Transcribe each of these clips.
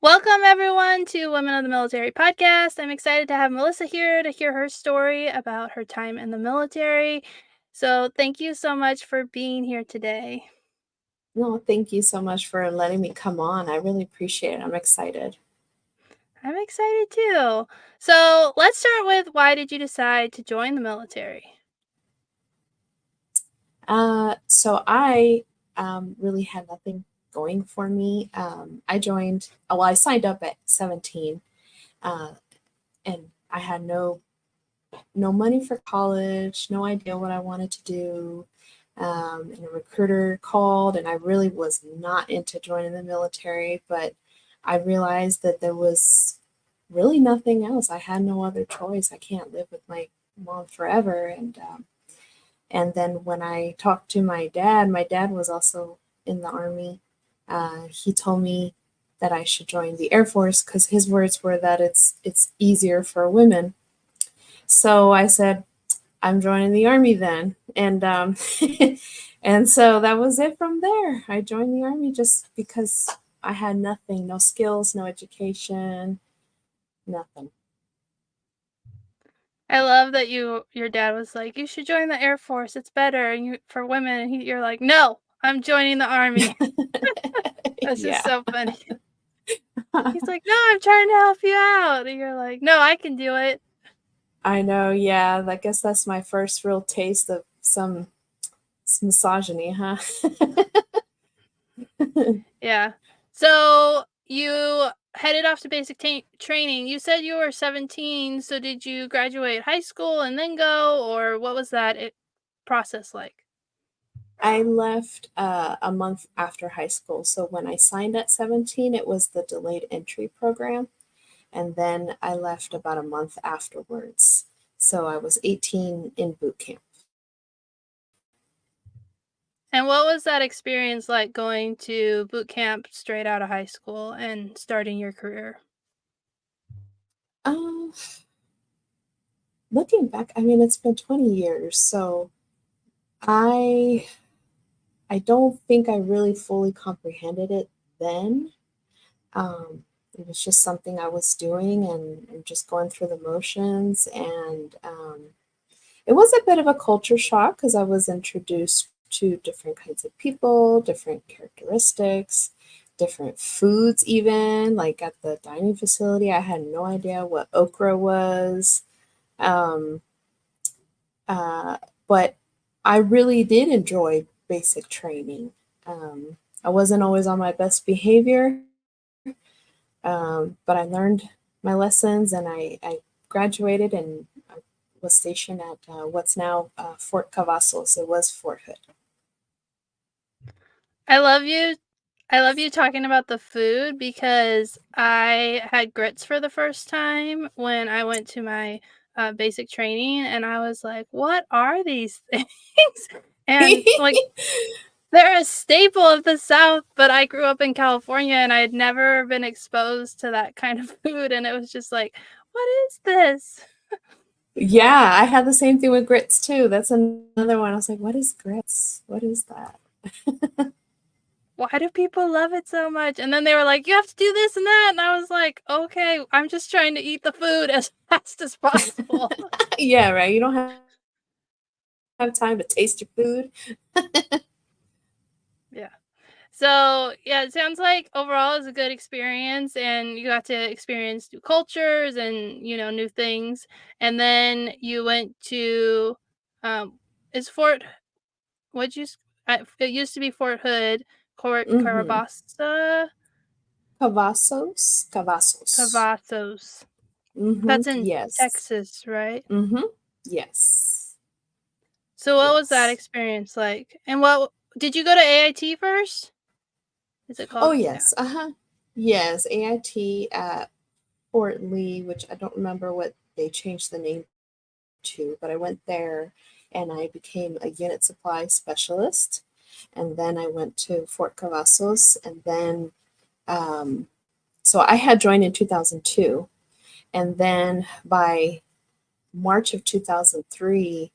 Welcome, everyone, to Women of the Military podcast. I'm excited to have Melissa here to hear her story about her time in the military. So, thank you so much for being here today. No, thank you so much for letting me come on. I really appreciate it. I'm excited. I'm excited too. So, let's start with why did you decide to join the military? So I really had nothing going for me. I signed up at 17, uh, and I had no money for college, no idea what I wanted to do. And a recruiter called, and I really was not into joining the military, but I realized that there was really nothing else. I had no other choice. I can't live with my mom forever. And then when I talked to my dad was also in the army. He told me that I should join the Air Force because his words were that it's easier for women. So I said, I'm joining the army then, and and so that was it from there. I joined the army just because I had nothing, no skills, no education, nothing. I love that your dad was like, "You should join the Air Force. It's better for women." And you're like, "No, I'm joining the army." That's just Yeah. so funny. He's like, "No, I'm trying to help you out." And you're like, "No, I can do it." I know, yeah. I guess that's my first real taste of some misogyny, huh? Yeah. So you headed off to basic training. You said you were 17. So did you graduate high school and then go, or what was that process like? I left a month after high school. So when I signed at 17, it was the delayed entry program. And then I left about a month afterwards. So I was 18 in boot camp. And what was that experience like going to boot camp straight out of high school and starting your career? Um, Looking back, I mean, it's been 20 years. So I I don't think I really fully comprehended it then. It was just something I was doing and just going through the motions. And it was a bit of a culture shock because I was introduced to different kinds of people, different characteristics, different foods, even. Like at the dining facility, I had no idea what okra was. Um, uh, but I really did enjoy basic training. I wasn't always on my best behavior, but I learned my lessons, and I graduated and I was stationed at what's now Fort Cavazos. It was Fort Hood. I love you. I love you talking about the food because I had grits for the first time when I went to my basic training, and I was like, "What are these things?" And like, they're a staple of the South, but I grew up in California and I had never been exposed to that kind of food, and it was just like, "What is this? Yeah, I had the same thing with grits too. That's another one. I was like, what is grits? What is that? Why do people love it so much?" And then they were like, "You have to do this and that." And I was like, "Okay, I'm just trying to eat the food as fast as possible." Yeah, right. You don't have time to taste your food. Yeah. So, yeah, it sounds like overall it was a good experience and you got to experience new cultures and, new things. And then you went to, is Fort, what'd you, it used to be Fort Hood, Mm-hmm. Carabasa, Cavazos. Cavazos. Mm-hmm. That's in Yes. Texas, right? Mm-hmm. Yes. So, what was that Yes. experience like? And what, did you go to AIT first? Is it Oh, called? Yeah. yes. Uh-huh. Yes. AIT at Fort Lee, which I don't remember what they changed the name to, but I went there and I became a unit supply specialist. And then I went to Fort Cavazos. And then, um, so I had joined in 2002. And then by March of 2003,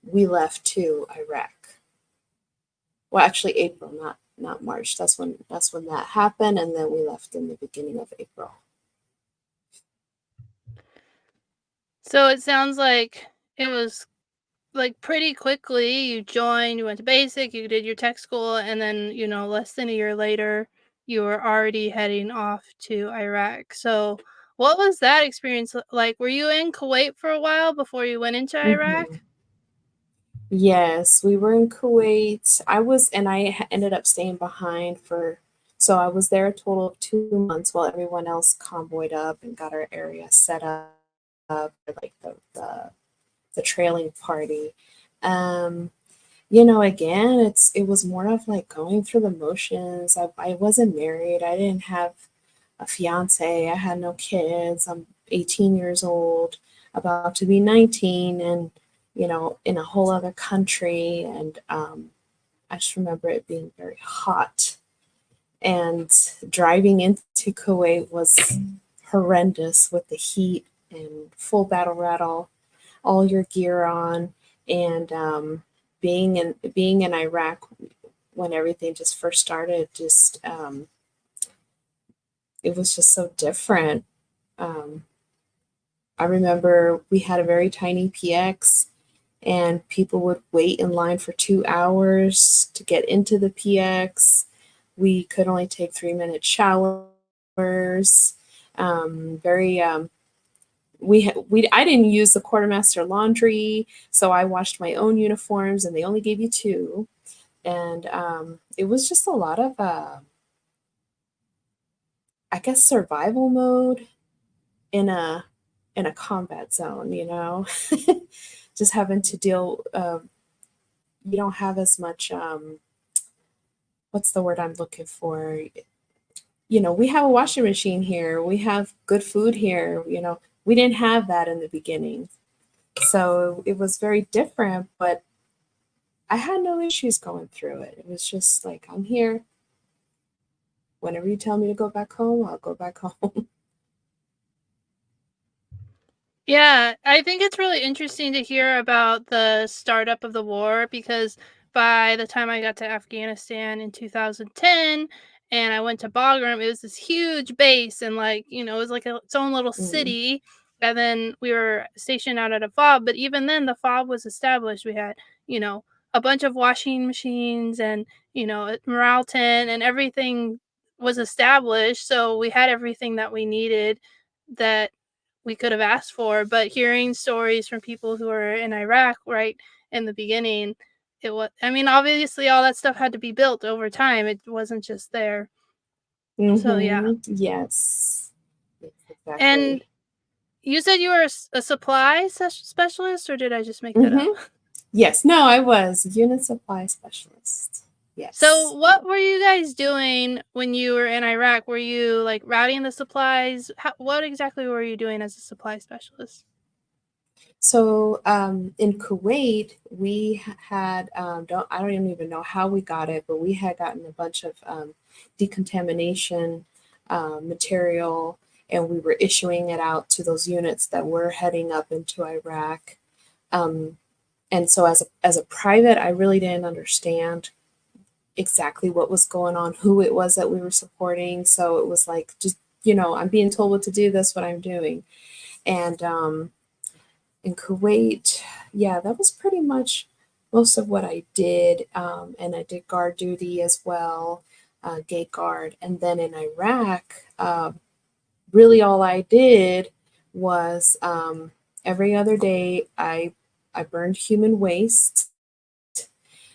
we left to Iraq. Well, actually, April, not March. That's when that happened, and then we left in the beginning of April. So it sounds like it was like pretty quickly you joined, you went to basic, you did your tech school, and then, less than a year later, you were already heading off to Iraq. So what was that experience like? Were you in Kuwait for a while before you went into Iraq? Hmm. Yes, we were in Kuwait. I ended up staying behind so I was there a total of 2 months while everyone else convoyed up and got our area set up for like the trailing party. Um, again, it was more of like going through the motions. I wasn't married. I didn't have a fiance. I had no kids. I'm 18 years old, about to be 19, and in a whole other country. And I just remember it being very hot. And driving into Kuwait was horrendous with the heat and full battle rattle, all your gear on, and being in Iraq when everything just first started, just it was just so different. Um, I remember we had a very tiny PX, and people would wait in line for 2 hours to get into the PX. We could only take 3-minute showers. Very we I didn't use the quartermaster laundry, so I washed my own uniforms, and they only gave you two. And it was just a lot of I guess survival mode in a combat zone, just having to deal. You don't have as much. What's the word I'm looking for? We have a washing machine here. We have good food here. We didn't have that in the beginning, so it was very different. But I had no issues going through it. It was just like, I'm here. Whenever you tell me to go back home, I'll go back home. Yeah, I think it's really interesting to hear about the startup of the war because by the time I got to Afghanistan in 2010 and I went to Bagram, it was this huge base and it was like its own little Mm, city. And then we were stationed out at a fob, but even then the fob was established. We had, a bunch of washing machines and, a morale tent and everything was established. So we had everything that we needed that we could have asked for, but hearing stories from people who were in Iraq right in the beginning, it was I mean, obviously all that stuff had to be built over time. It wasn't just there. So yeah. yes. Yes, And exactly. you said you were a supply specialist, or did I just make that up? Hmm. Yes, no, I was unit supply specialist. So Yes. what were you guys doing when you were in Iraq? Were you like routing the supplies? What exactly were you doing as a supply specialist? So in Kuwait, had I don't even know how we got it, but we had gotten a bunch of decontamination material, and we were issuing it out to those units that were heading up into Iraq. Um, and so as a private, I really didn't understand exactly what was going on, who it was that we were supporting. So it was like, just I'm being told what to do. That's what I'm doing. And in Kuwait, yeah, that was pretty much most of what I did. And I did guard duty as well, gate guard. And then in Iraq, really all I did was every other day I burned human waste,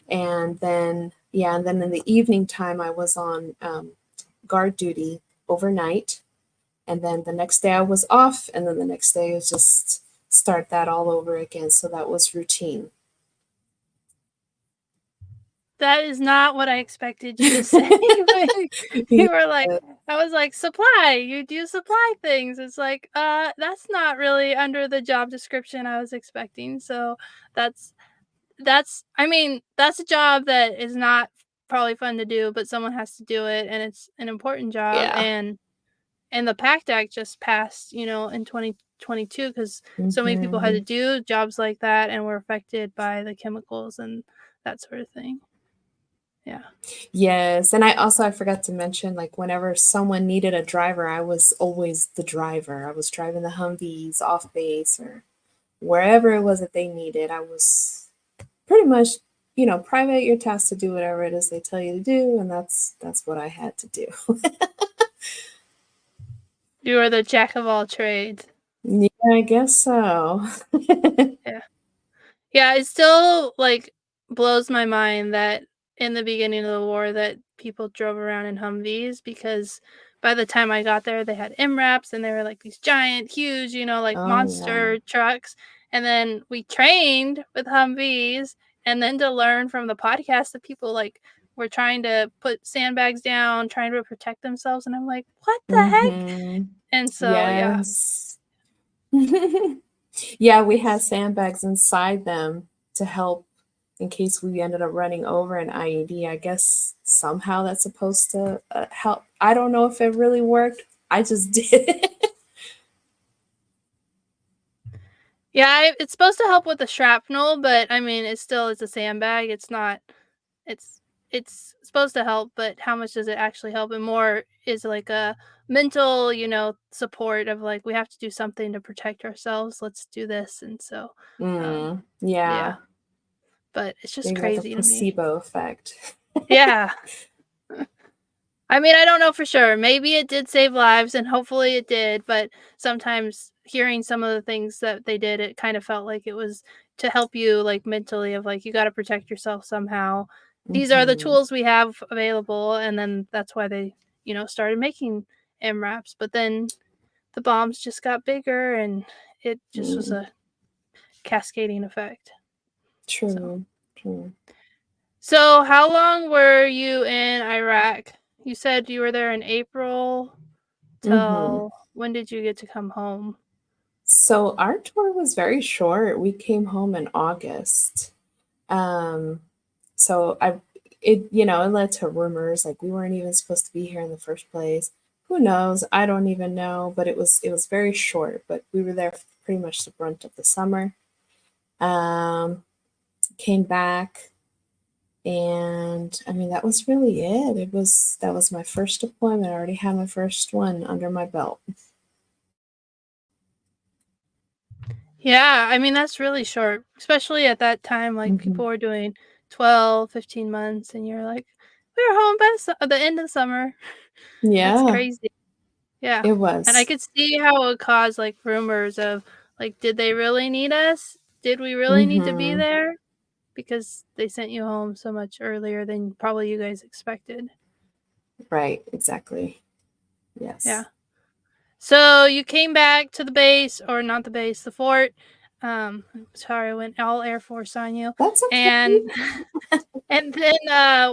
and then yeah, and then in the evening time I was on guard duty overnight, and then the next day I was off, and then the next day was just start that all over again. So that was routine. That is not what I expected you to say when Yeah. you were like I was like, "Supply, you do supply things." It's like, that's not really under the job description I was expecting, so that's I mean, that's a job that is not probably fun to do, but someone has to do it, and it's an important job, Yeah. and the PACT Act just passed, in 2022 because so many people had to Hmm. do jobs like that and were affected by the chemicals and that sort of thing. Yeah. Yes, and I forgot to mention, like, whenever someone needed a driver, I was always the driver. I was driving the Humvees off base or wherever it was that they needed. I was pretty much, private your task to do whatever it is they tell you to do, and that's what I had to do. You are the jack of all trades. Yeah, I guess so. Yeah. Yeah, it still, like, blows my mind that in the beginning of the war that people drove around in Humvees because by the time I got there, they had MRAPs and they were, like, these giant, huge, like, Oh yeah. monster trucks, and then we trained with Humvees, and then to learn from the podcast that people, like, were trying to put sandbags down, trying to protect themselves, and I'm like, "What the heck?" Mm-hmm. And so, yeah. Yes. Yeah, we had sandbags inside them to help in case we ended up running over an IED. I guess somehow that's supposed to help. I don't know if it really worked. I just did it. Yeah, it's supposed to help with the shrapnel, but, I mean, it's a sandbag, it's not it's it's supposed to help, but how much does it actually help? And more is, like, a mental, support of, like, "We have to do something to protect ourselves, let's do this," and so, um, Yeah, yeah, but it's just maybe like a crazy to me. placebo effect. Yeah. I mean, I don't know for sure. Maybe it did save lives, and hopefully it did, but sometimes hearing some of the things that they did, it kind of felt like it was to help you, like, mentally of, like, you gotta protect yourself somehow. These are the Hmm. tools we have available, and then that's why they, started making MRAPs, but then the bombs just got bigger, and it just was Mm, a cascading effect, so true, true. So, how long were you in Iraq? You said you were there in April Hmm. till when did you get to come home? So our tour was very short. We came home in August. Um, so it led to rumors like we weren't even supposed to be here in the first place. Who knows? I don't even know, but it was very short, but we were there for pretty much the brunt of the summer. Um, Came back, and I mean that was really it. That was my first deployment. I already had my first one under my belt. Yeah, I mean, that's really short, especially at that time, like, Hmm. people were doing 12, 15 months, and you're like, "We were home by the end of summer." That's Yeah, crazy. Yeah, it and I was. could see how it would cause, like, rumors of, like, "Did they really need us? Did we really need to be Hmm. there?" Because they sent you home so much earlier than probably you guys expected. Right, exactly. Yeah. Yes. So you came back to the base, or not the base, the fort. Sorry, I went all Air Force on you. That's okay. And and then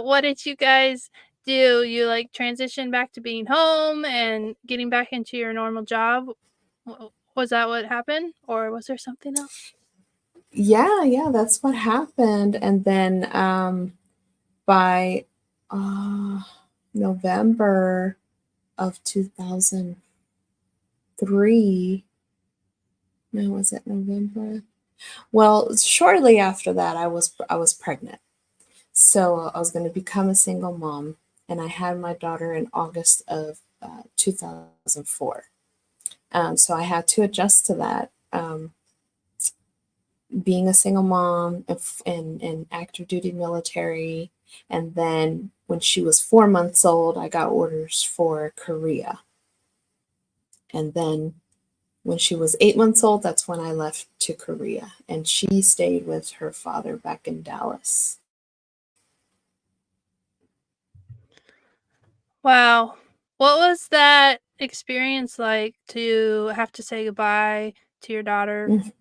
what did you guys do? You like transition back to being home and getting back into your normal job? Was that what happened, or was there something else? Yeah, yeah, that's what happened. And then by uh, November of 2003, no, was it November? Well, shortly after that, I was pregnant. So I was going to become a single mom, and I had my daughter in August of 2004. So I had to adjust to that. Being a single mom and active duty military. And then when she was 4 months old, I got orders for Korea. And then when she was 8 months old, that's when I left to Korea. And she stayed with her father back in Dallas. Wow. What was that experience like to have to say goodbye to your daughter Mm.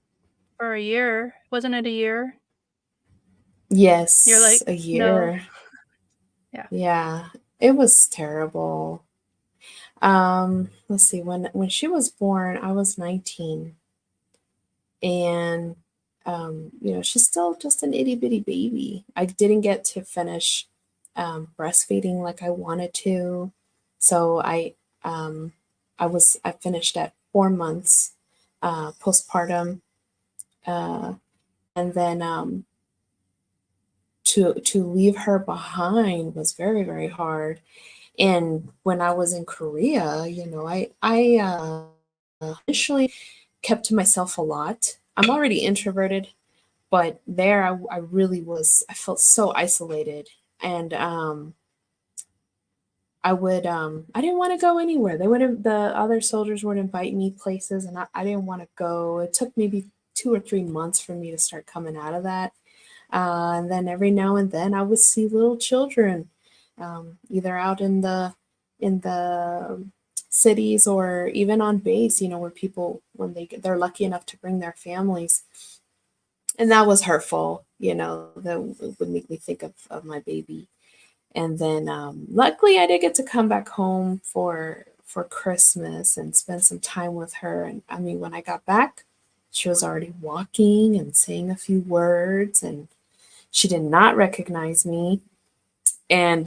for a year? Wasn't it a year? You're Yes, like, a "No." year. Yeah. Yeah, it was terrible. Let's see, when she was born, I was 19. And she's still just an itty bitty baby. I didn't get to finish breastfeeding like I wanted to, so um, I finished at 4 months postpartum, uh, and then to leave her behind was very, very hard. And when I was in Korea, I initially kept to myself a lot. I'm already introverted, but there I really was. I felt so isolated, and I didn't want to go anywhere. The other soldiers would invite me places, and I didn't want to go. It took maybe 2 or 3 months for me to start coming out of that. And then every now and then I would see little children, either out in the cities or even on base, where people, when they're lucky enough to bring their families, and that was hurtful. That would make me think of my baby. And then luckily I did get to come back home for Christmas and spend some time with her. And I mean, when I got back, she was already walking and saying a few words, and she did not recognize me. And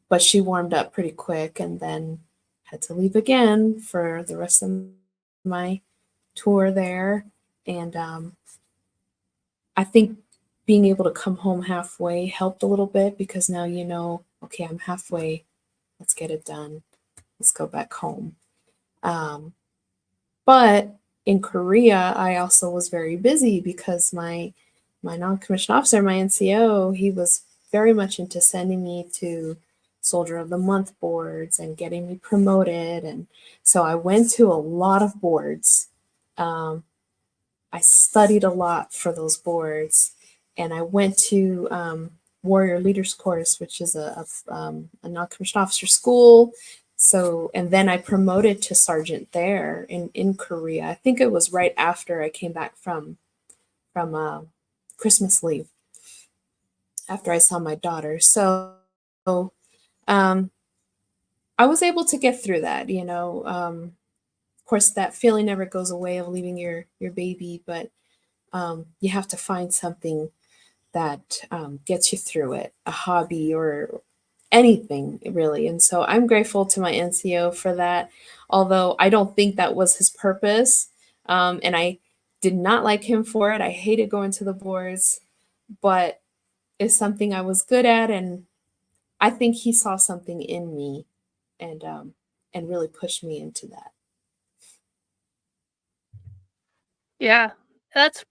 but she warmed up pretty quick, and then had to leave again for the rest of my tour there. And I think being able to come home halfway helped a little bit, because now okay, I'm halfway. Let's get it done. Let's go back home. Um, but in Korea, I also was very busy because my non-commissioned officer, my NCO, he was very much into sending me to Soldier of the Month boards and getting me promoted. And so I went to a lot of boards. Um, I studied a lot for those boards, and I went to Warrior Leaders Course, which is a non-commissioned officer school. So, and then I promoted to sergeant there in Korea. I think it was right after I came back from Christmas leave, after I saw my daughter. So, um, I was able to get through that. Of course, that feeling never goes away of leaving your baby, but you have to find something that gets you through it, a hobby or anything really. And so I'm grateful to my NCO for that, although I don't think that was his purpose. And I did not like him for it. I hated going to the boards, but it's something I was good at. And I think he saw something in me, and really pushed me into that. Yeah. That's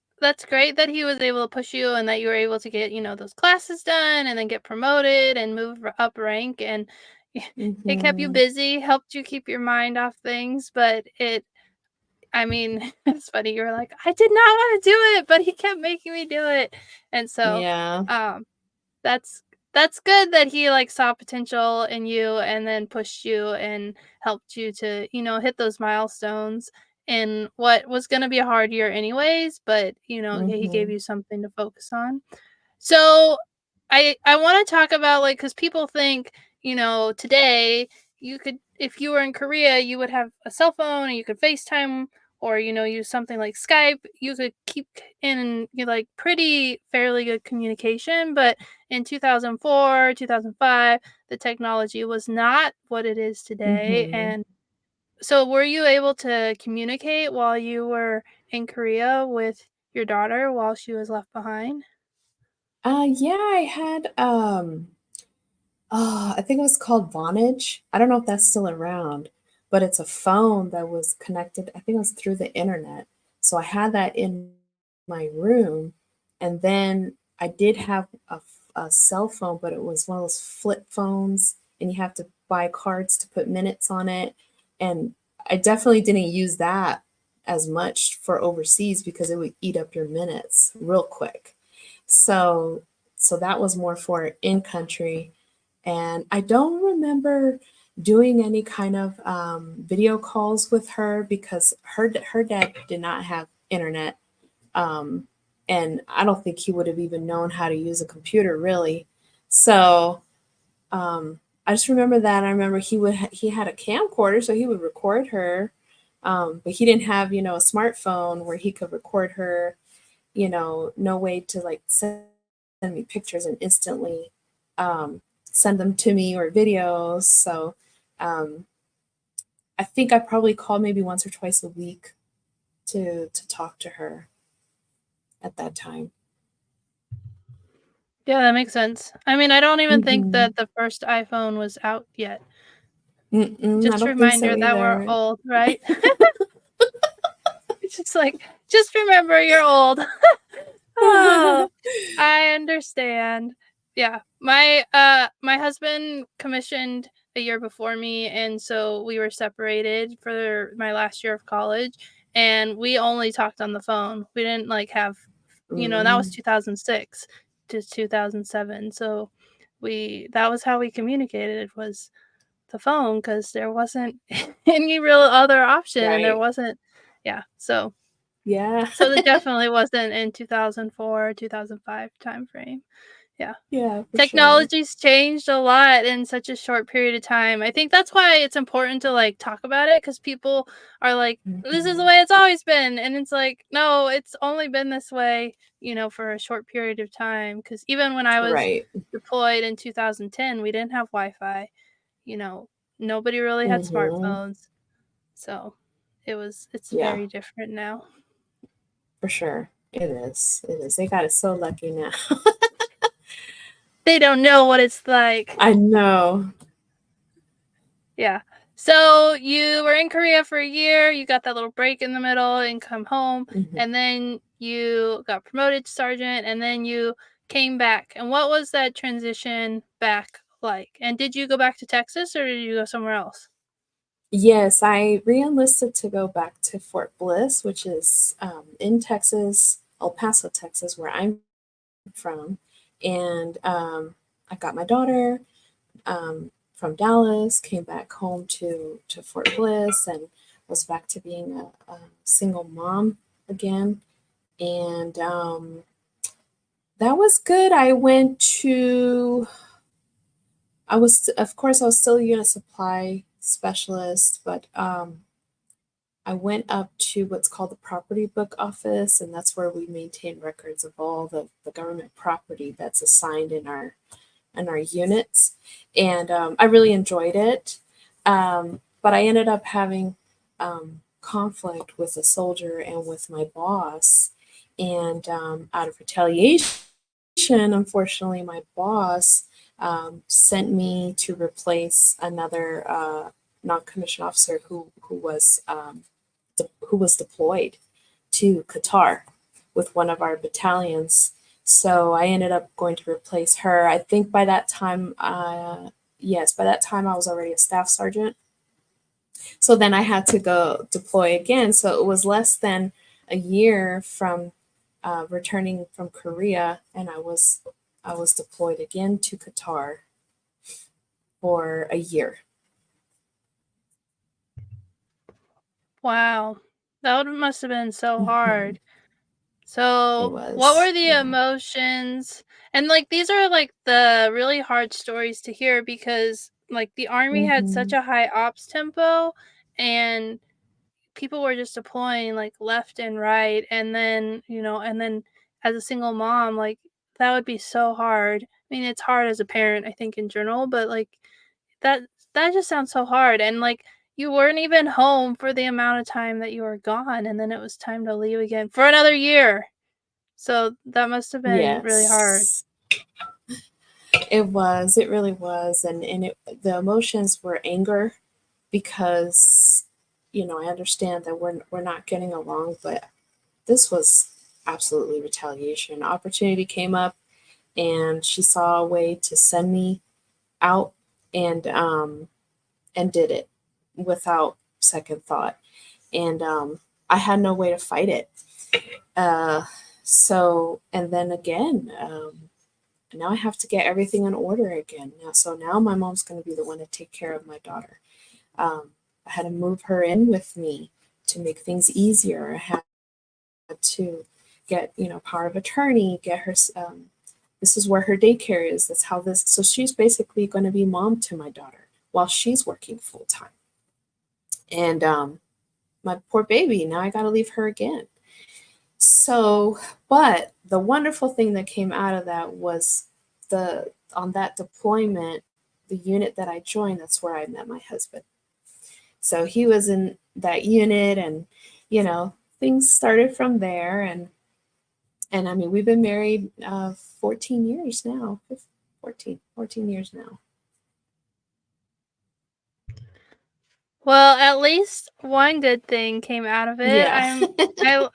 great that he was able to push you and that you were able to get, those classes done and then get promoted and move up rank, and it kept you Hmm. busy, helped you keep your mind off things, but I mean, it's funny, you were like, "I did not wanna do it, but he kept making me do it." And so, Yeah. um, that's that's good that he, like, saw potential in you and then pushed you and helped you to, hit those milestones in what was gonna be a hard year anyways, but, he gave Hmm. you something to focus on. So, I wanna talk about, like, because people think, today you could, if you were in Korea, you would have a cell phone and you could FaceTime or, use something like Skype. You could keep in, like, pretty fairly good communication, but in 2004, 2005, the technology was not what it is today, Hmm. and so were you able to communicate while you were in Korea with your daughter while she was left behind? Yeah, I had I think it was called Vonage. I don't know if that's still around, but it's a phone that was connected. I think it was through the internet. So I had that in my room, and then I did have a cell phone, but it was one of those flip phones, and you have to buy cards to put minutes on it. And I definitely didn't use that as much for overseas because it would eat up your minutes real quick. So so that was more for in country. And I don't remember doing any kind of video calls with her because her dad did not have internet, um, and I don't think he would have even known how to use a computer really. So I just remember that. I remember he had a camcorder, so he would record her, but he didn't have a smartphone where he could record her. No way to like send me pictures and instantly send them to me or videos. So um, I think I probably called maybe once or twice a week to talk to her at that time. Yeah, that makes sense. I mean, I don't even think Mm-hmm. that the first iPhone was out yet. Mm-mm, I Just a don't think so reminder that we're either. old, right? It's just like, just remember you're old. Oh, I understand. Yeah. My husband commissioned a year before me, and so we were separated for my last year of college, and we only talked on the phone. We didn't like have, and that was Mm, 2006 to 2007. So that was how we communicated, was the phone, because there wasn't any real other option, and there right. wasn't, yeah. Yeah. So it definitely wasn't in 2004, 2005 timeframe. Yeah. Yeah, for sure. Technology's changed a lot in such a short period of time. I think that's why it's important to, like, talk about it, because people are like, "This is the Hmm. way it's always been," and it's like, "No, it's only been this way, for a short period of time." Because even when I was Right. deployed in 2010, we didn't have Wi-Fi, you know, nobody really had Hmm. smartphones, so it's Yeah, very different now. for sure. It is. It is. They got it so lucky now. They don't know what it's like. I know. Yeah. So you were in Korea for a year, you got that little break in the middle and come home, Hmm. and then you got promoted to sergeant, and then you came back. And what was that transition back like? And did you go back to Texas, or did you go somewhere else? Yes, I re-enlisted to go back to Fort Bliss, which is in Texas, El Paso, Texas, where I'm from. And I got my daughter from Dallas, came back home to Fort Bliss, and was back to being a single mom again. And that was good. Of course, I was still a unit supply specialist, but I went up to what's called the property book office, and that's where we maintain records of all the government property that's assigned in our units. And I really enjoyed it. But I ended up having conflict with a soldier and with my boss. And out of retaliation, unfortunately, my boss sent me to replace another non-commissioned officer who was deployed to Qatar with one of our battalions. So I ended up going to replace her. I think by that time, yes, by that time I was already a staff sergeant. So then I had to go deploy again. So it was less than a year from returning from Korea, and I was deployed again to Qatar for a year. Wow. Must have been so Hmm. hard. It So, what was, were the yeah. emotions? And, like, these are, like, the really hard stories to hear, because, like, the Army had such Hmm. a high ops tempo, and people were just deploying, like, left and right, and then as a single mom, like, that would be so hard. I mean, it's hard as a parent, I think, in general, but, like, that that just sounds so hard, and, like, you weren't even home for the amount of time that you were gone, and then it was time to leave again for another year. So, that must have been really hard. Yes. It was, it really was. And the emotions were anger because, I understand that we're not getting along, but this was absolutely retaliation. Opportunity came up and she saw a way to send me out and did it without second thought. And I had no way to fight it. Uh and then again, now I have to get everything in order again. Now my mom's going to be the one to take care of my daughter. I had to move her in with me to make things easier. I had to get power of attorney, get her. This is where her daycare is. That's how this. So she's basically going to be mom to my daughter while she's working full time. And my poor baby. Now I got to leave her again. So, but the wonderful thing that came out of that was the on that deployment, the unit that I joined, that's where I met my husband. So he was in that unit, and things started from there. And I mean, we've been married 14 years now. 14 years now. Well, at least one good thing came out of it. Yeah. I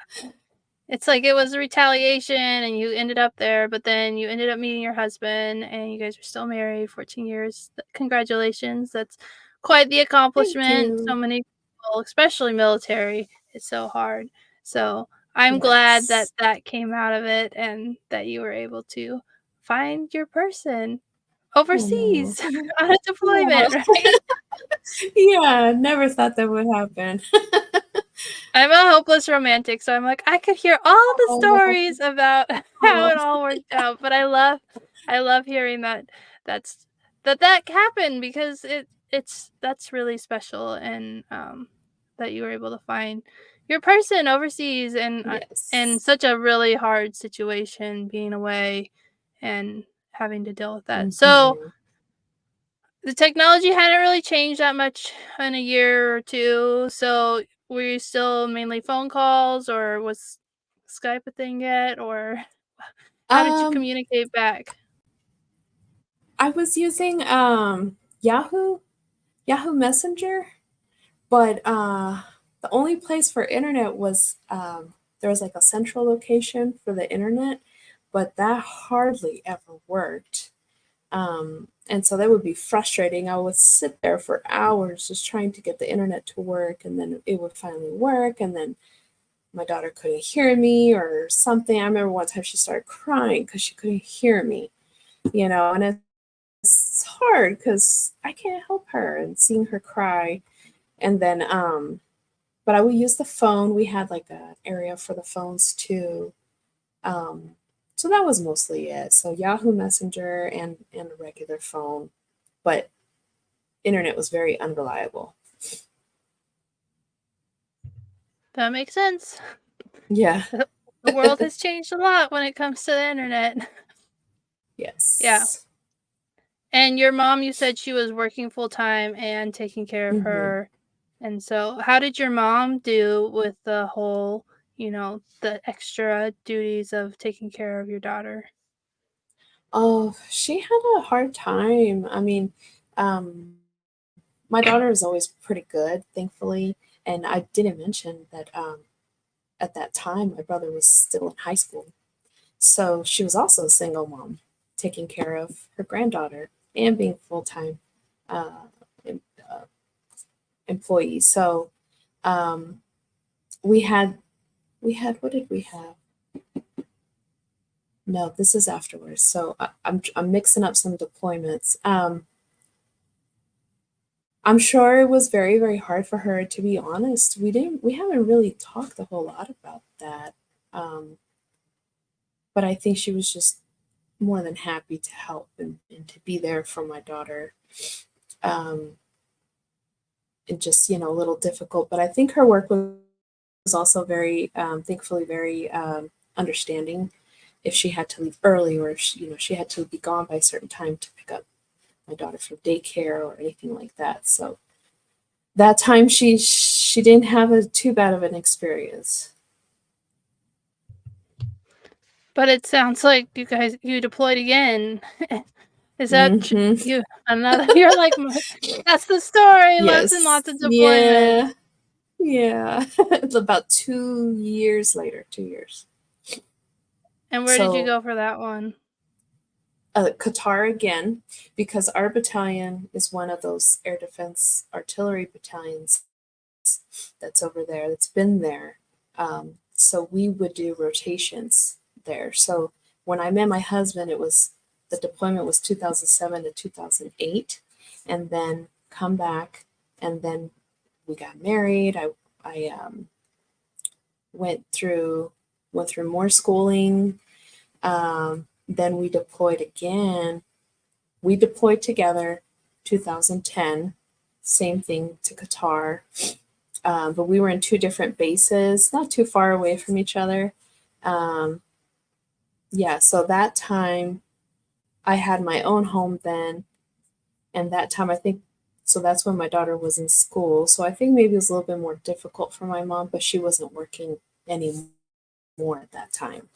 It's like it was a retaliation and you ended up there, but then you ended up meeting your husband and you guys are still married 14 years. Congratulations. That's quite the Thank accomplishment. So you. many people, especially military, it's so hard. So I'm glad that Yes. that came out of it and that you were able to find your person overseas Oh, on a yeah. deployment, right? Yeah, never thought that would happen. I'm a hopeless romantic, so I'm like, I could hear all the Oh, stories about how oh, it all worked out, but I love hearing that that's that happened because it's that's really special and that you were able to find your person overseas and in yes. such a really hard situation being away and having to deal with that. So Hmm. the technology hadn't really changed that much in a year or two, so were you still mainly phone calls, or was Skype a thing yet, or how did you Um, communicate back? I was using Yahoo Messenger, but the only place for internet was there was like a central location for the internet, but that hardly ever worked. And so that would be frustrating. I would sit there for hours just trying to get the internet to work, and then it would finally work, and then my daughter couldn't hear me or something. I remember one time she started crying because she couldn't hear me, and it's hard because I can't help her and seeing her cry. And then, but I would use the phone. We had like an area for the phones too. Um, so that was mostly it. So Yahoo Messenger and a regular phone, but internet was very unreliable. That makes sense. Yeah. The world has changed a lot when it comes to the internet. Yeah. Yes. And your mom, you said she was working full time and taking care of Hmm. her. And so, how did your mom do with the whole, the extra duties of taking care of your daughter? Oh, she had a hard time. I mean, um, my daughter is always pretty good, thankfully. And I didn't mention that at that time, my brother was still in high school. So she was also a single mom, taking care of her granddaughter and being full time uh, em- uh, employee. So um, we had what did we have? No, this is afterwards. So I'm mixing up some deployments. I'm sure it was very, very hard for her, to be honest. We haven't really talked a whole lot about that. Um, but I think she was just more than happy to help and to be there for my daughter. Um, and just, a little difficult. But I think her work was also very, thankfully, very understanding if she had to leave early or if she had to be gone by a certain time to pick up my daughter from daycare or anything like that. So that time she didn't have a too bad of an experience. But it sounds like you deployed again. Is that Hmm. you another you're like, "That's the story, lots and Yes. lots of deployments." Yeah. Yeah. It's about 2 years later, 2 years. And where did you So go for that one? Qatar again, because our battalion is one of those air defense artillery battalions that's over there, that's been there. So we would do rotations there. So when I met my husband, the deployment was 2007 to 2008, and then come back, and then we got married. I went through went through more schooling. Then we deployed again. We deployed together 2010, same thing to Qatar. But we were in two different bases, not too far away from each other. Um, yeah, so that time I had my own home then, and that time I think so that's when my daughter was in school. So I think maybe it was a little bit more difficult for my mom, but she wasn't working anymore at that time.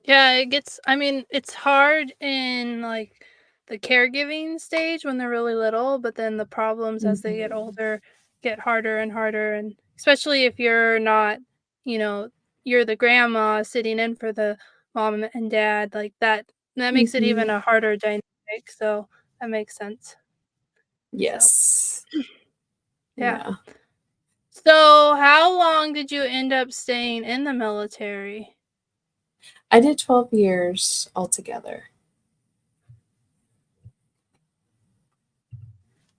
Yeah, it gets I mean, it's hard in, like, the caregiving stage when they're really little, but then the problems as they get Mhm. older get harder and harder, and especially if you're not, you know, you're the grandma sitting in for the mom and dad, like, that makes it even Mhm. a harder dynamic, so that makes sense. So, Yes. yeah. Yeah. So, how long did you end up staying in the military? I did 12 years altogether.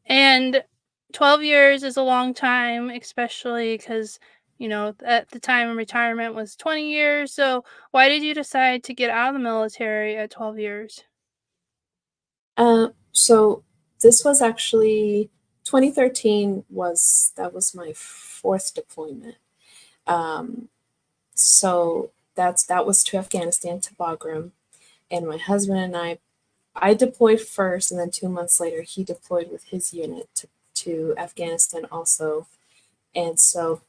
And 12 years is a long time, especially because, at the time of retirement was 20 years. So, why did you decide to get out of the military at 12 years? So this was actually 2013 was that was my fourth deployment. Um, so that was to Afghanistan to Bagram, and my husband and I deployed first, and then 2 months later he deployed with his unit to Afghanistan also. And so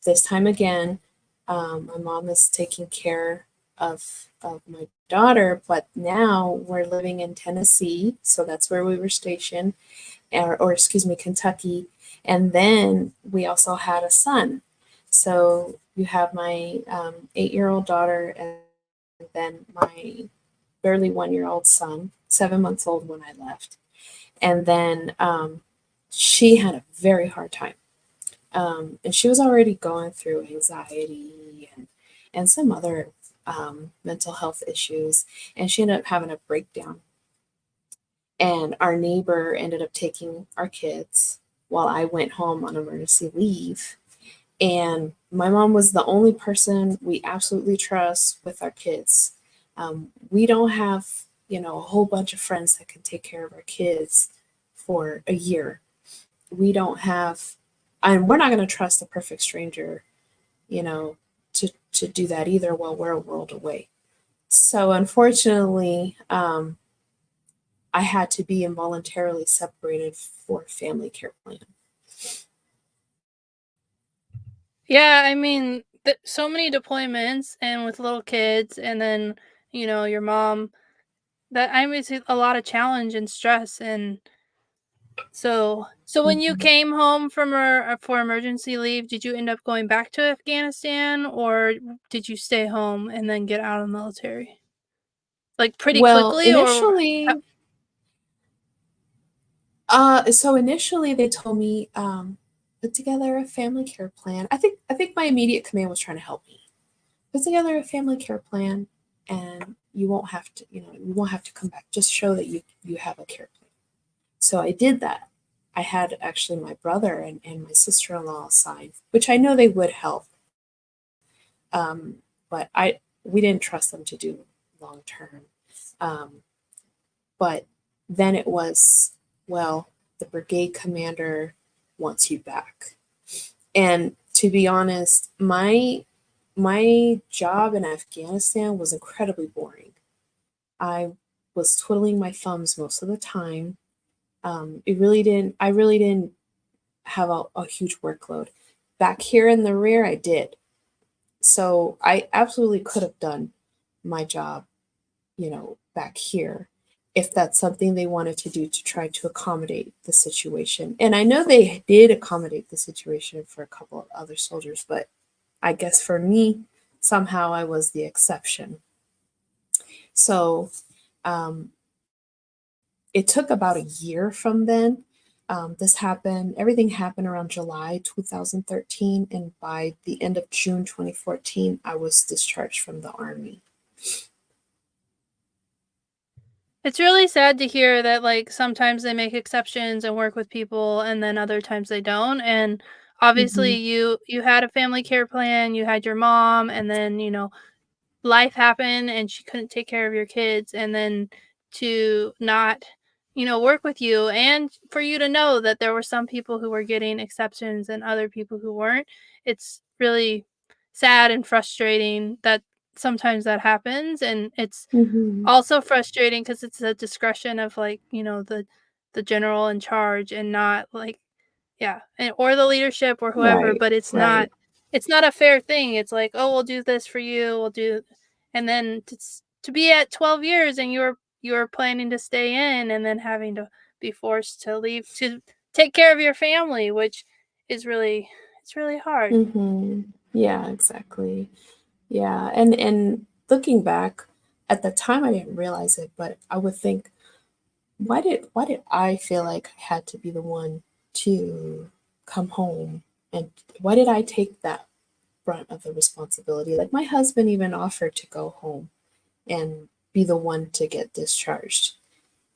this time again, my mom is taking care of my daughter, but now we're living in Tennessee, so that's where we were stationed, or excuse me, Kentucky. And then we also had a son. So you have my 8-year-old daughter, and then my barely 1 year old son, 7 months old when I left. And then she had a very hard time. And she was already going through anxiety and some other mental health issues. And she ended up having a breakdown. And our neighbor ended up taking our kids while I went home on emergency leave. And my mom was the only person we absolutely trust with our kids. We don't have, a whole bunch of friends that can take care of our kids for a year. We don't have, and we're not going to trust a perfect stranger, you know, to do that either while we're a world away. So unfortunately, I had to be involuntarily separated for a family care plan. Yeah, I mean, so many deployments and with little kids, and then, your mom, that I mean, it's a lot of challenge and stress. And so when you Mhm. came home from for emergency leave, did you end up going back to Afghanistan, or did you stay home and then get out of the military? Like, pretty Well, quickly, or initially they told me put together a family care plan. I think my immediate command was trying to help me put together a family care plan, and you won't have to come back. Just show that you have a care plan. So I did that. I had actually my brother and my sister-in-law sign, which I know they would help, um, but we didn't trust them to do long term. Um, but then it was, well, the brigade commander wants you back. And to be honest, my job in Afghanistan was incredibly boring. I was twiddling my thumbs most of the time. I really didn't have a huge workload. Back here in the rear, I did. So I absolutely could have done my job, back here if that's something they wanted to do to try to accommodate the situation. And I know they did accommodate the situation for a couple of other soldiers, but I guess for me, somehow I was the exception. So um, it took about a year from then. Everything happened around July 2013, and by the end of June 2014, I was discharged from the Army. it's really sad to hear that, like, sometimes they make exceptions and work with people, and then other times they don't. And obviously, Hmm. you had a family care plan, you had your mom, and then, life happened and she couldn't take care of your kids, and then to not, work with you, and for you to know that there were some people who were getting exceptions and other people who weren't. It's really sad and frustrating that sometimes that happens, and it's Hmm. also frustrating because it's a discretion of, like, the general in charge, and not like, yeah, and or the leadership or whoever, Right, but right. it's not a fair thing. It's like, "Oh, we'll do this for you, we'll do," and then to be at 12 years and you're planning to stay in and then having to be forced to leave to take care of your family, which is really it's really hard. Mm-hmm. Yeah, exactly. Yeah, and looking back, at the time I didn't realize it, but I would think, why did I feel like I had to be the one to come home, and why did I take that brunt of the responsibility? Like my husband even offered to go home and be the one to get discharged.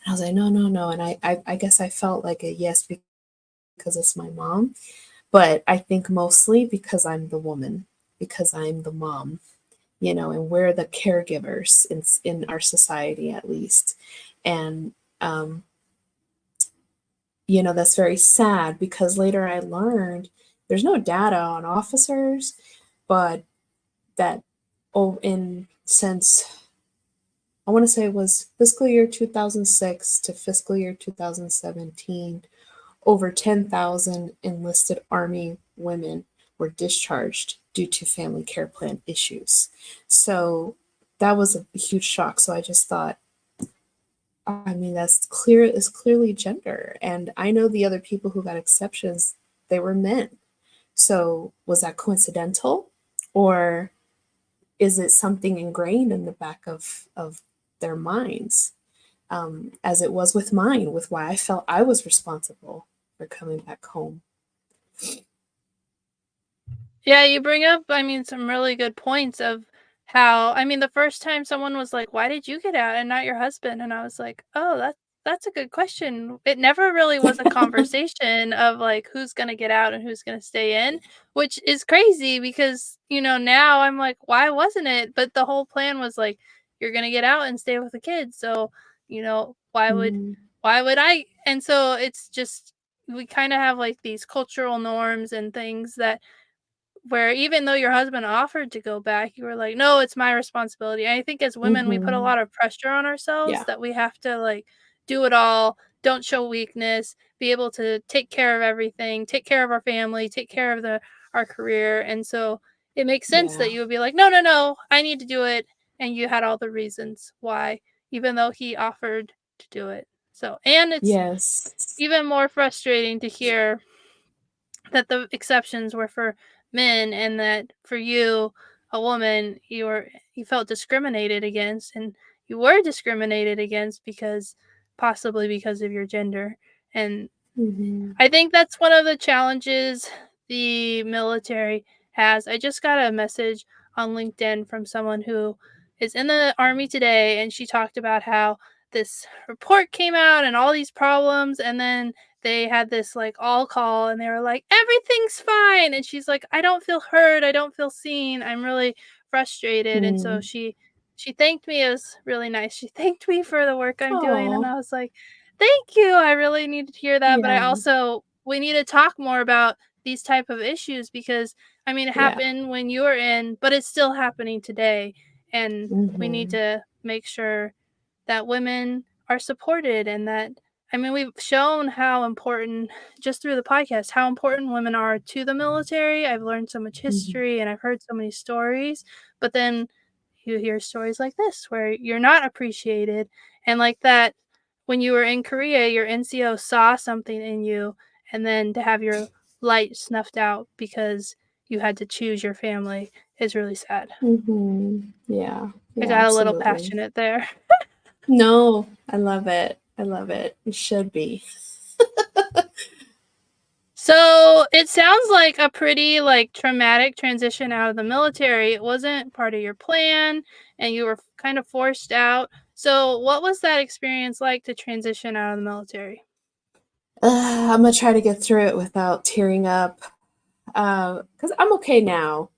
And I was like, no, no, no. And I guess I felt like a yes because it's my mom, but I think mostly because I'm the woman, because I'm the mom, and we're the caregivers in our society at least. And um, that's very sad because later I learned there's no data on officers, but that in since I want to say it was fiscal year 2006 to fiscal year 2017, over 10,000 enlisted Army women were discharged due to family care plan issues. So that was a huge shock. So I just thought, I mean, that's clear, it's clearly gender. And I know the other people who got exceptions, they were men. So was that coincidental? Or is it something ingrained in the back of their minds? As it was with mine, with why I felt I was responsible for coming back home. Yeah, you bring up, I mean, some really good points of how, I mean, the first time someone was like, "Why did you get out and not your husband?" And I was like, "Oh, that's a good question." It never really was a conversation of like who's gonna get out and who's gonna stay in, which is crazy because, now I'm like, why wasn't it? But the whole plan was like, you're gonna get out and stay with the kids. So, Mm, why would I? And so it's just we kind of have like these cultural norms and things that where even though your husband offered to go back, you were like, "No, it's my responsibility." And I think as women, we put a mhm. lot of pressure on ourselves Yeah. that we have to, like, do it all, don't show weakness, be able to take care of everything, take care of our family, take care of our career, and so it makes sense Yeah. that you would be like, "No, no, no, I need to do it," and you had all the reasons why, even though he offered to do it. So and it's Yes. even more frustrating to hear that the exceptions were for men and that for you, a woman, you felt discriminated against and you were discriminated against because possibly because of your gender. And Mhm. I think that's one of the challenges the military has. I just got a message on LinkedIn from someone who is in the army today, and she talked about how this report came out and all these problems, and then they had this like all call, and they were like, everything's fine. And she's like, I don't feel heard. I don't feel seen. I'm really frustrated. And so Mm. she thanked me. It was really nice. She thanked me for the work I'm doing, and Aw. I was like, thank you. I really needed to hear that, but I Yeah. also we need to talk more about these type of issues because I mean it Yeah. happened when you were in, but it's still happening today and we need Mhm. to make sure that women are supported and that I mean we've shown how important just through the podcast how important women are to the military. I've learned so much Mhm. history and I've heard so many stories, but then you hear stories like this where you're not appreciated and like that when you were in Korea, your NCO saw something in you, and then to have your light snuffed out because you had to choose your family is really sad. Mhm. Yeah. I Yeah, got a little absolutely. passionate there. No, I love it. I love it. It should be. So it sounds like a pretty like traumatic transition out of the military. It wasn't part of your plan, and you were kind of forced out. So what was that experience like to transition out of the military? I'm gonna try to get through it without tearing up. Because I'm okay now,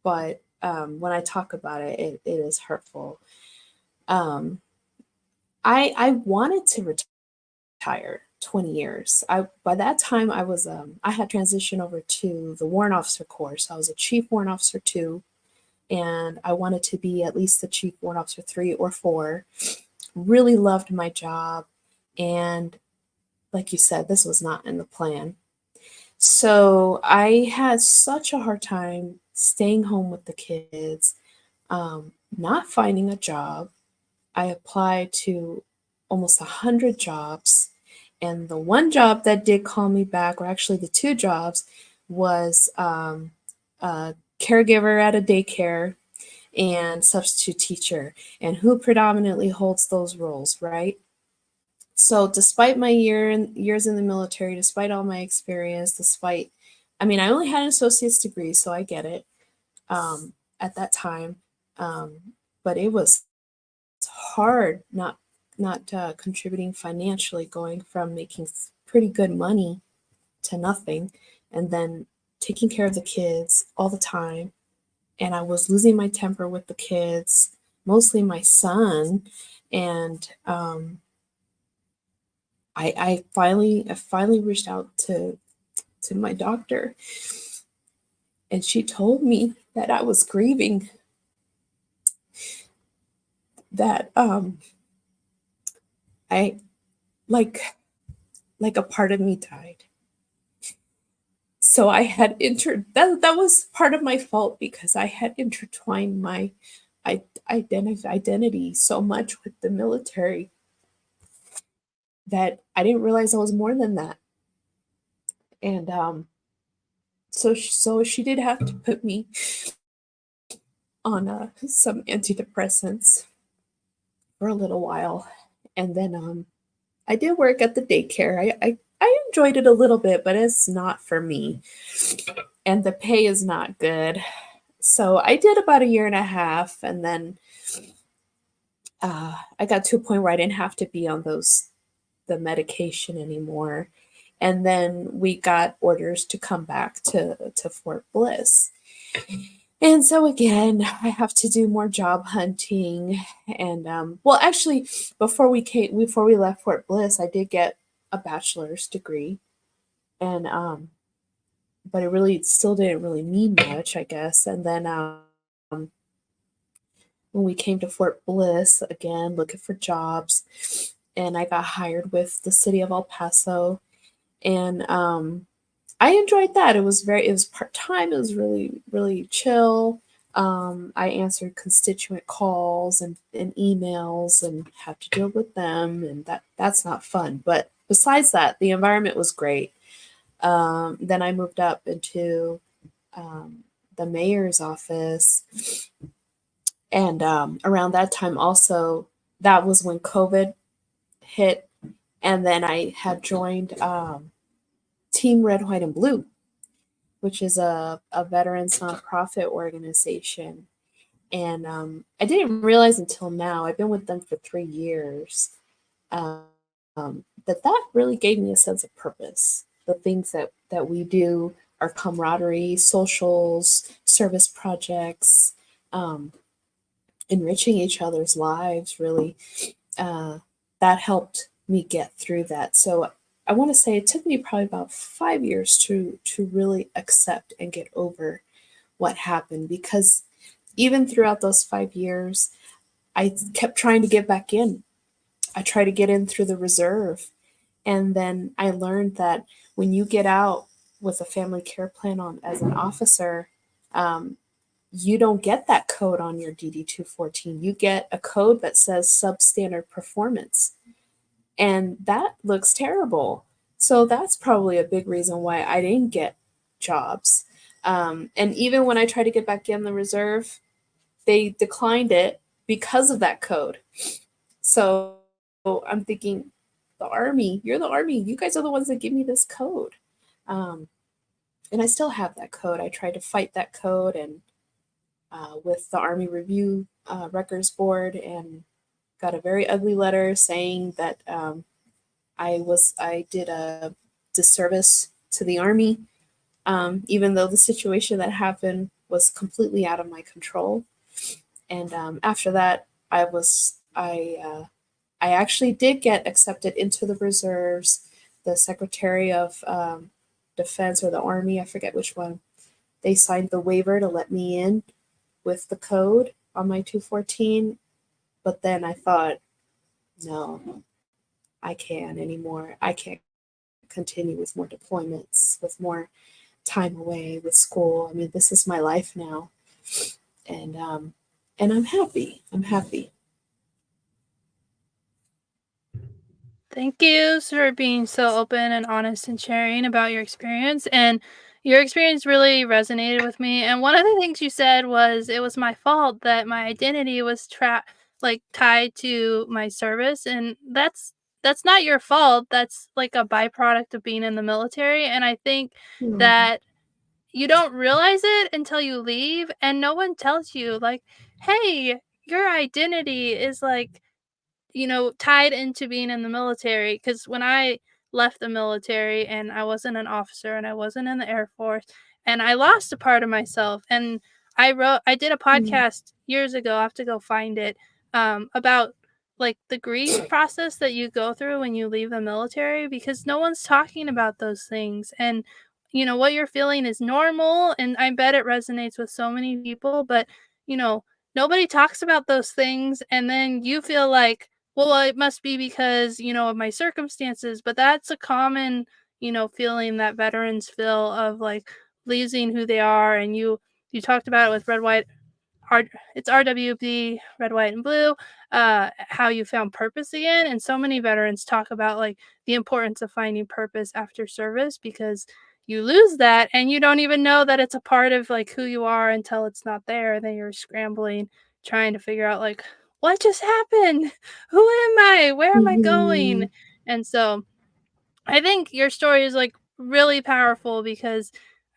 but when I talk about it, it is hurtful. Um, I wanted to retire 20 years. I By that time I had transitioned over to the warrant officer course. I was a chief warrant officer 2, and I wanted to be at least the chief warrant officer 3 or 4. Really loved my job, and like you said, this was not in the plan. So I had such a hard time staying home with the kids, not finding a job. I applied to almost 100 jobs. And the one job that did call me back, or actually the two jobs, was a caregiver at a daycare and substitute teacher. And who predominantly holds those roles, right? So despite my years in the military, despite all my experience, despite, I mean, I only had an associate's degree, so I get it at that time. But it was hard not contributing financially, going from making pretty good money to nothing, and then taking care of the kids all the time. And I was losing my temper with the kids, mostly my son. And I finally reached out to my doctor, and she told me that I was grieving, that I like like a part of me died. So I had that was part of my fault, because I had intertwined my identity so much with the military that I didn't realize I was more than that. And so she did have to put me on some antidepressants for a little while. And then I did work at the daycare. I enjoyed it a little bit, but it's not for me. And the pay is not good. So I did about a year and a half, and then I got to a point where I didn't have to be on the medication anymore. And then we got orders to come back to Fort Bliss. And so again, I have to do more job hunting. And well, actually, before we left Fort Bliss, I did get a bachelor's degree, and but it really still didn't really mean much, I guess. And then when we came to Fort Bliss again, looking for jobs, and I got hired with the city of El Paso, and I enjoyed that. It was part time. It was really chill. I answered constituent calls and emails and had to deal with them, and that's not fun. But besides that, the environment was great. Then I moved up into the mayor's office, and around that time also, that was when COVID hit, and then I had joined Team Red, White, and Blue, which is a veterans nonprofit organization. And I didn't realize until now, I've been with them for 3 years, that really gave me a sense of purpose. The things that we do, our camaraderie, socials, service projects, um, enriching each other's lives, really, uh, that helped me get through that. So I want to say it took me probably about 5 years to really accept and get over what happened, because even throughout those 5 years, I kept trying to get back in. I tried to get in through the reserve. And then I learned that when you get out with a family care plan on as an officer, um, you don't get that code on your DD 214. You get a code that says substandard performance. And that looks terrible. So that's probably a big reason why I didn't get jobs. And even when I tried to get back in the reserve, they declined it because of that code. So I'm thinking, the Army, you're the Army. You guys are the ones that give me this code. Um, and I still have that code. I tried to fight that code, and with the Army Review Records Board, and got a very ugly letter saying that I did a disservice to the Army, even though the situation that happened was completely out of my control. And after that, I actually did get accepted into the reserves. The Secretary of Defense, or the Army, I forget which one, they signed the waiver to let me in with the code on my 214. But then I thought, no, I can't anymore. I can't continue with more deployments, with more time away with school. I mean, this is my life now, and I'm happy. I'm happy. Thank you for being so open and honest and sharing about your experience. And your experience really resonated with me. And one of the things you said was it was my fault that my identity was like tied to my service. And that's not your fault. That's like a byproduct of being in the military. And I think Mm, that you don't realize it until you leave and no one tells you like, hey, your identity is like tied into being in the military. Because when I left the military and I wasn't an officer and I wasn't in the Air Force and I lost a part of myself, and I did a mm, podcast years ago, I have to go find it, about, like, the grief process that you go through when you leave the military because no one's talking about those things, and, what you're feeling is normal, and I bet it resonates with so many people, but, you know, nobody talks about those things, and then you feel like, well, it must be because, of my circumstances, but that's a common, feeling that veterans feel of like losing who they are. And you talked about it with red, white, R it's RWB, red, white, and blue, how you found purpose again. And so many veterans talk about like the importance of finding purpose after service because you lose that and you don't even know that it's a part of like who you are until it's not there. Then you're scrambling, trying to figure out like, what just happened? Who am I? Where am I going? mhm, And so I think your story is like really powerful because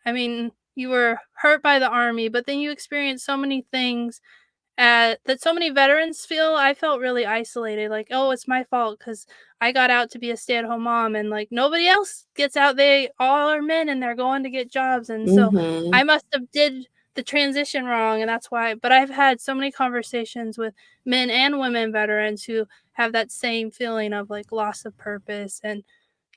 I mean, you were hurt by the army, but then you experienced so many things that so many veterans feel. I felt really isolated, like, "Oh, it's my fault because I got out to be a stay-at-home mom, and, like, nobody else gets out. They all are men, and they're going to get jobs, and so mhm. I must have did the transition wrong, and that's why." But I've had so many conversations with men and women veterans who have that same feeling of, like, loss of purpose and,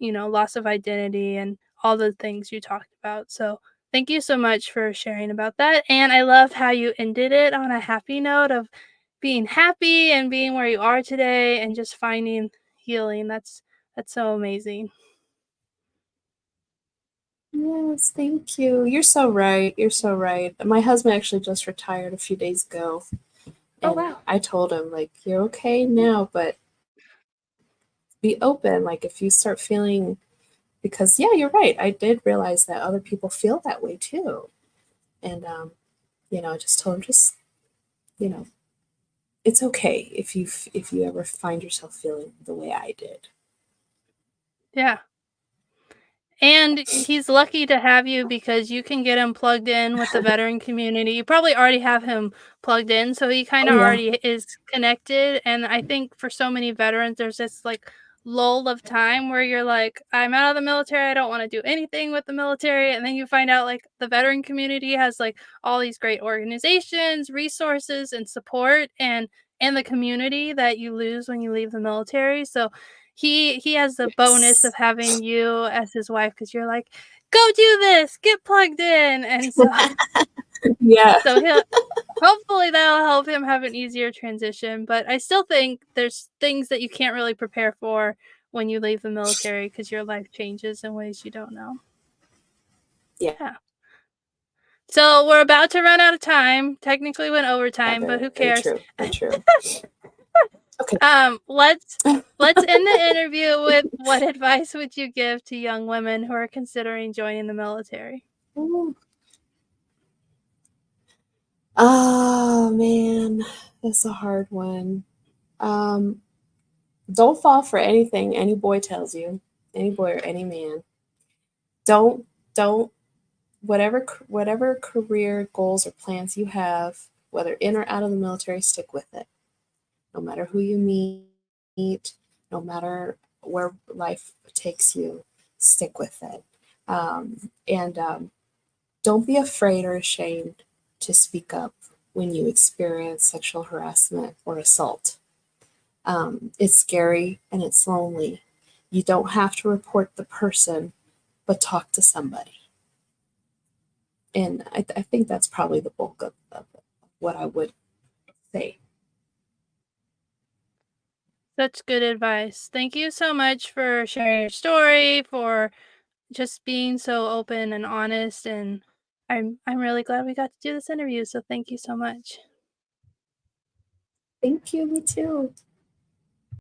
loss of identity and all the things you talked about, so thank you so much for sharing about that, and I love how you ended it on a happy note of being happy and being where you are today and just finding healing. That's so amazing. Yes, thank you. You're so right. You're so right. My husband actually just retired a few days ago, Oh, and wow. I told him like, "You're okay now, but be open. Like, if you start feeling, because yeah, you're right. I did realize that other people feel that way too, and I just told him, just you know, it's okay if you ever find yourself feeling the way I did." Yeah. And he's lucky to have you because you can get him plugged in with the veteran community. You probably already have him plugged in, so he Oh kinda yeah. already is connected, and I think for so many veterans, there's this, like, lull of time where you're like, "I'm out of the military, I don't wanna do anything with the military," and then you find out, like, the veteran community has, like, all these great organizations, resources, and support, and the community that you lose when you leave the military, so he has the bonus Yes. of having you as his wife because 'cause you're like, "Go do this, get plugged in," and so Yeah. so he'll hopefully that'll help him have an easier transition, but I still think there's things that you can't really prepare for when you leave the military because your life changes in ways you don't know. Yeah. Yeah. So, we're about to run out of time, technically went Yeah. overtime, but Very, who very cares? true. Very true. Okay. Let's end the interview with what advice would you give to young women who are considering joining the military? Ooh. Oh man, that's a hard one. Um, don't fall for anything any boy tells you, any boy or any man. Don't whatever career goals or plans you have, whether in or out of the military, stick with it. No matter who you meet, no matter where life takes you, stick with it. And Don't be afraid or ashamed to speak up when you experience sexual harassment or assault. It's scary and it's lonely. You don't have to report the person, but talk to somebody. And I think that's probably the bulk of what I would say. Such good advice. Thank you so much for sharing your story, for just being so open and honest, and I'm really glad we got to do this interview, so thank you so much. Thank you, me too.